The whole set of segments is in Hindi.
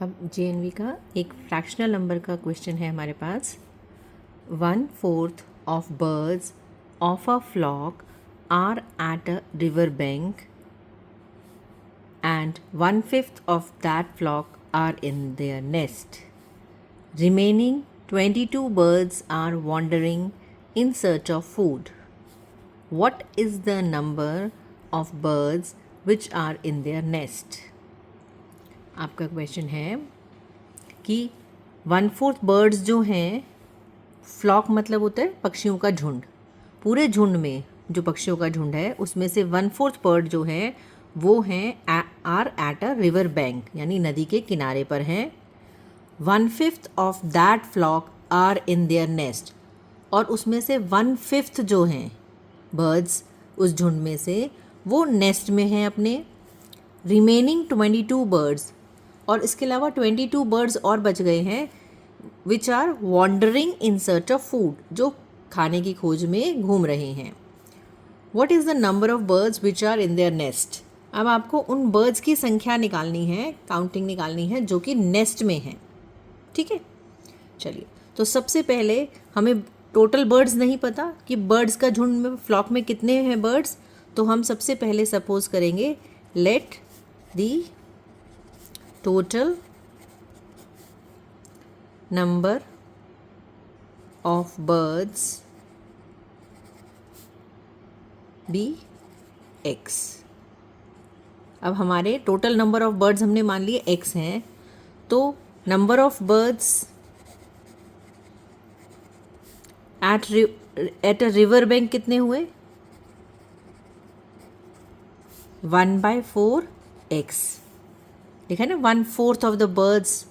अब जेएनवी का एक फ्रैक्शनल नंबर का क्वेश्चन है हमारे पास। 1/4 of birds of a flock are at a river bank and 1/5 of that flock are in their nest. Remaining 22 birds are wandering in search of food. What is the number of birds which are in their nest? आपका क्वेश्चन है कि 1/4 बर्ड्स जो हैं, फ्लॉक मतलब होता है पक्षियों का झुंड, पूरे झुंड में जो पक्षियों का झुंड है उसमें से 1/4 बर्ड जो है वो हैं are at a river bank, यानी नदी के किनारे पर हैं। 1/5 of that flock are in their nest, और उसमें से 1/5 जो हैं बर्ड्स उस झुंड में से वो नेस्ट में हैं अपने। रिमेनिंग 22 बर्ड्स, और इसके अलावा 22 बर्ड्स और बच गए हैं which are wandering in search of food, जो खाने की खोज में घूम रहे हैं। What is the number of birds which are in their nest? अब आपको उन बर्ड्स की संख्या निकालनी है, काउंटिंग निकालनी है जो कि नेस्ट में हैं। ठीक है, चलिए। तो सबसे पहले हमें टोटल बर्ड्स नहीं पता कि बर्ड्स का झुंड में, फ्लॉक में कितने हैं बर्ड्स, तो हम सबसे पहले सपोज करेंगे let the total number of birds be x. अब हमारे टोटल नंबर ऑफ बर्ड्स हमने मान लिए एक्स हैं, तो number of birds at a river bank कितने हुए? 1/4 एक्स लिखा है ना, 1/4 of the birds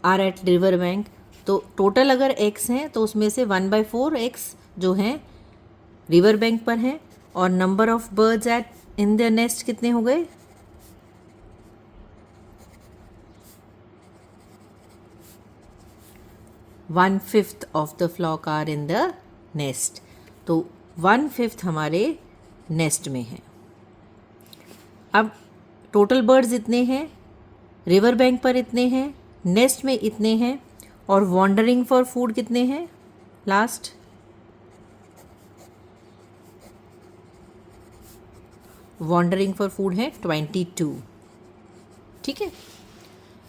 are at river bank. तो टोटल अगर एक्स हैं तो उसमें से 1/4 एक्स जो हैं रिवर बैंक पर हैं, और number of birds at in the nest कितने हो गए? 1/5 of the flock are in the nest. तो 1/5 हमारे नेस्ट में है। अब टोटल बर्ड्स इतने हैं, रिवर बैंक पर इतने हैं, नेस्ट में इतने हैं, और वॉन्डरिंग फॉर फूड कितने हैं? लास्ट वॉन्डरिंग फॉर फूड है 22। ठीक है,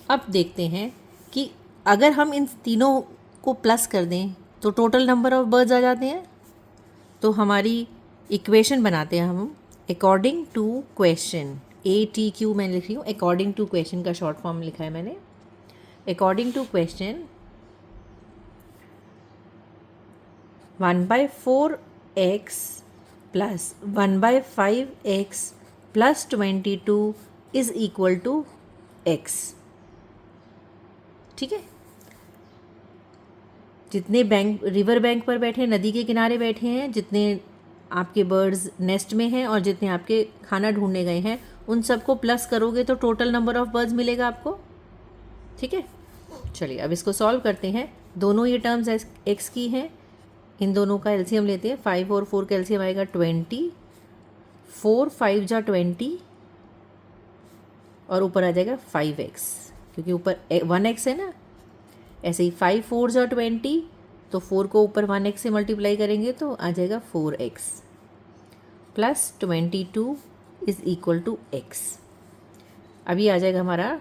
अब देखते हैं कि अगर हम इन तीनों को प्लस कर दें तो टोटल नंबर ऑफ बर्ड्स आ जाते हैं। तो हमारी इक्वेशन बनाते हैं हम अकॉर्डिंग टू क्वेश्चन, ATQ मैं लिख रही हूँ, अकॉर्डिंग टू क्वेश्चन का शॉर्ट फॉर्म लिखा है मैंने। According to question 1/4 x plus 1/5 x plus 22 is equal to x. ठीक है, जितने बैंक रिवर बैंक पर बैठे हैं, नदी के किनारे बैठे हैं, जितने आपके बर्ड्स नेस्ट में हैं और जितने आपके खाना ढूंढने गए हैं, उन सबको प्लस करोगे तो टोटल नंबर ऑफ बर्ड्स मिलेगा आपको। ठीक है, चलिए अब इसको सॉल्व करते हैं। दोनों ये टर्म्स एक्स की हैं, इन दोनों का एलसीएम लेते हैं। 5 और 4 का एलसीएम आएगा 20, 4 5 जा 20, और ऊपर आ जाएगा 5x, क्योंकि ऊपर 1x है ना। ऐसे ही 5 4 जा 20, तो 4 को ऊपर 1x से मल्टीप्लाई करेंगे तो आ जाएगा 4x plus 22 is equal to x। अभी आ जाएगा हमारा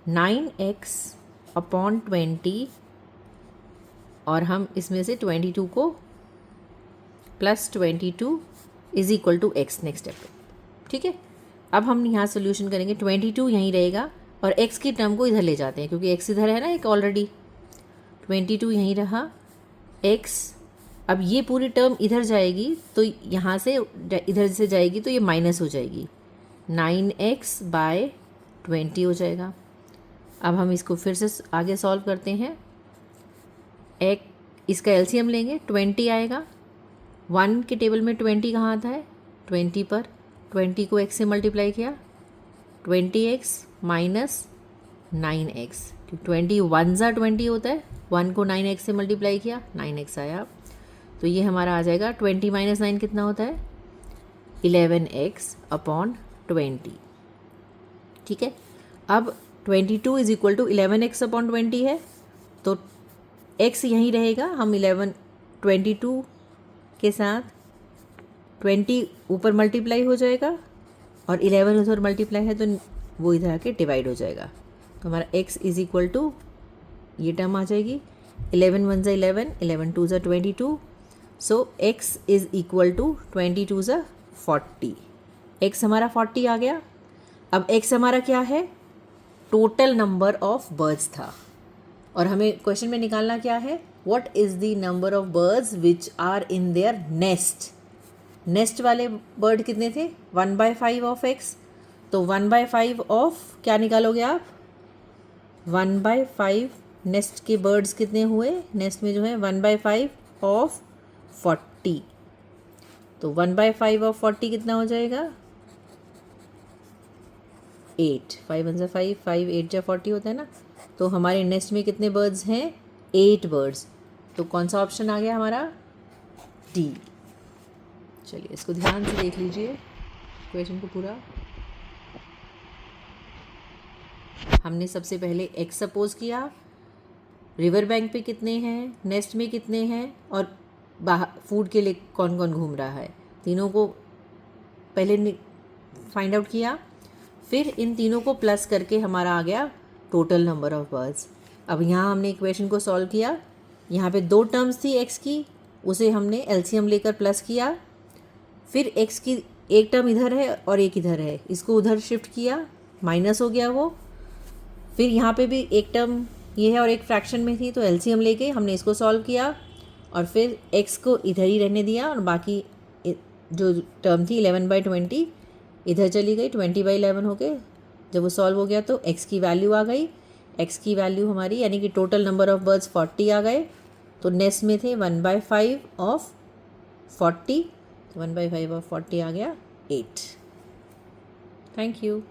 9x अपॉन 20, और हम इसमें से 22 को plus 22 is equal to x next step पे। ठीक है, अब हम यहाँ सोल्यूशन करेंगे। 22 यहीं रहेगा और x की टर्म को इधर ले जाते हैं, क्योंकि x इधर है ना एक ऑलरेडी। 22 यहीं रहा, x अब ये पूरी टर्म इधर जाएगी तो यहाँ से इधर से जाएगी तो ये माइनस हो जाएगी, 9x/20 हो जाएगा। अब हम इसको फिर से आगे सॉल्व करते हैं। एक इसका एलसीएम लेंगे, 20 आएगा। 1 के टेबल में 20 कहाँ आता है? 20 पर 20 को x से मल्टीप्लाई किया, 20x माइनस 9x, क्योंकि 20 1 जा 20 होता है। 1 को 9x से मल्टीप्लाई किया, 9x आया। तो ये हमारा आ जाएगा 20 माइनस 9 कितना होता है? 11x upon 20। ठीक है, अब 22 इज इक्वल टू 11x/20 है, तो x यहीं रहेगा, हम 22 के साथ 20 ऊपर मल्टीप्लाई हो जाएगा और 11 उधर मल्टीप्लाई है तो वो इधर आके डिवाइड हो जाएगा। तो हमारा x इज इक्वल टू ये टर्म आ जाएगी 11 1 ज़ा 11, 11 2 ज़ा 22, सो x इज इक्वल टू 22 ज़ा 40। x हमारा 40 आ गया। अब x हमारा क्या है, टोटल नंबर ऑफ बर्ड्स था, और हमें क्वेश्चन में निकालना क्या है, what is the number of birds which are in their nest. Nest वाले बर्ड कितने थे, 1/5 ऑफ x, तो 1/5 ऑफ क्या निकालोगे आप, 1/5 नेस्ट के बर्ड्स कितने हुए, नेस्ट में जो है 1/5 ऑफ 40, तो 1/5 ऑफ 40 कितना हो जाएगा 8, 5 1 ज़ा 5, 5 8 ज़ा 40 होता है ना। तो हमारे नेस्ट में कितने बर्ड्स हैं, 8 बर्ड्स, तो कौन सा ऑप्शन आ गया हमारा, डी। चलिए इसको ध्यान से देख लीजिए क्वेश्चन को पूरा। हमने सबसे पहले x सपोज किया, रिवर बैंक पे कितने हैं, नेस्ट में कितने हैं, और बाहर फूड के लिए कौन कौन घूम रहा है, तीनों को पहले फाइंड आउट किया, फिर इन तीनों को प्लस करके हमारा आ गया टोटल नंबर ऑफ बर्ड्स। अब यहाँ हमने इक्वेशन को सॉल्व किया, यहाँ पे 2 टर्म्स थी x की, उसे हमने एलसीएम लेकर प्लस किया, फिर x की एक टर्म इधर है और एक इधर है, इसको उधर शिफ्ट किया, माइनस हो गया वो, फिर यहाँ पे भी एक टर्म ये है और एक फ्रैक्शन में थी, तो एलसीएम लेके हमने इसको सॉल्व किया, और फिर x को इधर ही रहने दिया, और बाकी जो टर्म थी 11/20 इधर चली गई, 20/11 हो गए। जब वो सॉल्व हो गया तो x की वैल्यू आ गई, x की वैल्यू हमारी यानी कि टोटल नंबर ऑफ बर्ड्स 40 आ गए, तो नेस्ट में थे 1/5 ऑफ 40, 1/5 ऑफ 40 आ गया 8। Thank you.